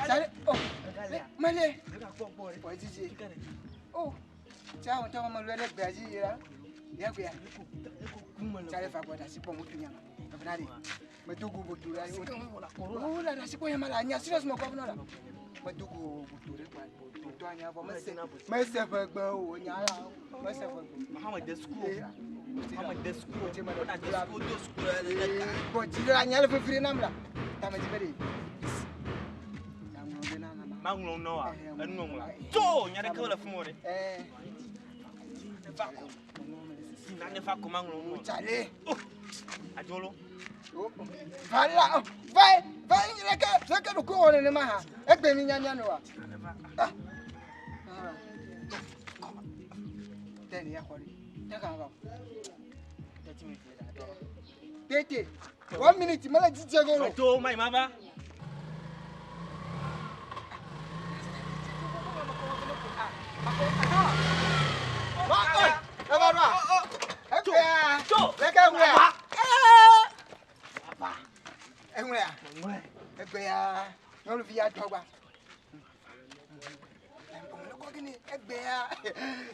Sare, oh, Malé. Ouais, Didi. Oh, tiens, on t'a mal le Brésil, là. Bien, bien. Sare, va voir, c'est pas mon client. Mais tout goût, tout là. Oh là là, c'est quoi, il y a mal à n'y a sérieusement comme là. Mais tout goût, tout là. Mais c'est pas bon, il y a là. Mais c'est pas bon. Mohamed Desco. Bon, tu l'as n'y a le fait nam là. T'as me dit, Manglon Noah, un nom là. To, il y a des cols à fond. Ne fa comment on allez. Adolo. Voilà. Va, le que le cours on est maha. Et ben ni nyanya no. Ah. Teni ya kwali. Taka ba. Tete. 1 minute mala jije go. To mai mama.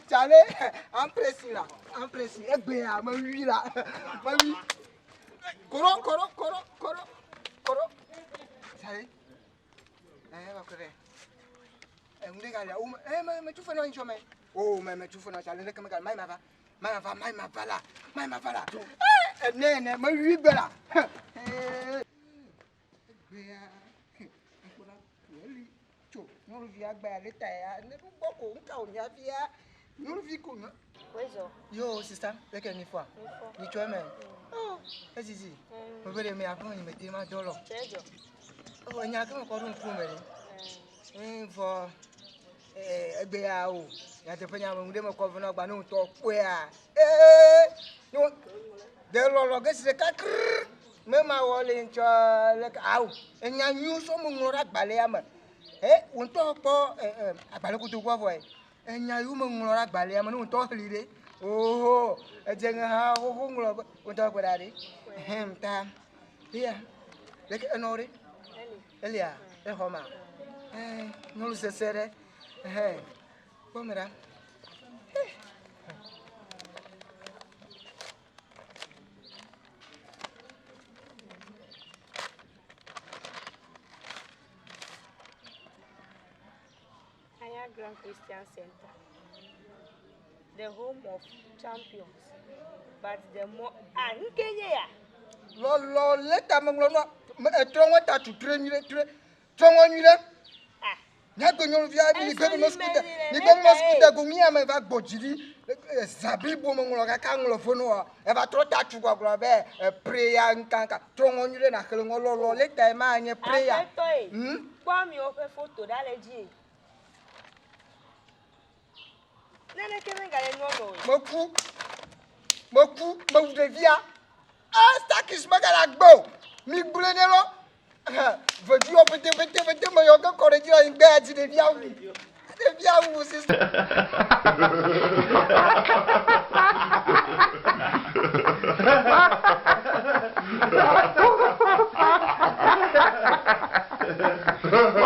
Charlie, I'm pressing là, ma oui là, ma oui. Coro. Charlie, va correr. Mais tu fais non chemin. Oh, mais tu fais non, Charlie, ne comme mai ma va là. Ne, ma oui bela. Nous via baleta ya ne boko nka onya via nous vi ko no yo sister le que ni fois ni tu aimes oh ezizi mo bere me afon ni mete ma dolo oh nya kan ko run fun mere for egbe ya o ya te fanya mo de mo ko fun gba no to pe a no de lo ge se ka me ma wole ncho le ka o nya nyu so mo ngora gbale ya ma on to po agbale kutu gwo boy enya yu mo nglora agbale ya mo no to lire oh ejenga ha ho nglo on to gbo dare ta dia le ke enore elia e homa no se sere pomera Grand Christian Center, the home of champions, but the more lo leta manglo no trongo ta tu trongo nyule nya go nyon via bi gbe mo skuta go mia me va gbojiri zabi bo manglo ka nglo fono e va tro ta tu gwa be prayer nkanka trongo nyule na kele lo leta ma anye prayer kwa mi o fe photo dale ji nene keme ngale nyono moku mo devia stakis magala gbo mi bulenelo vedi o pete mo yoga corregire in bed devia sister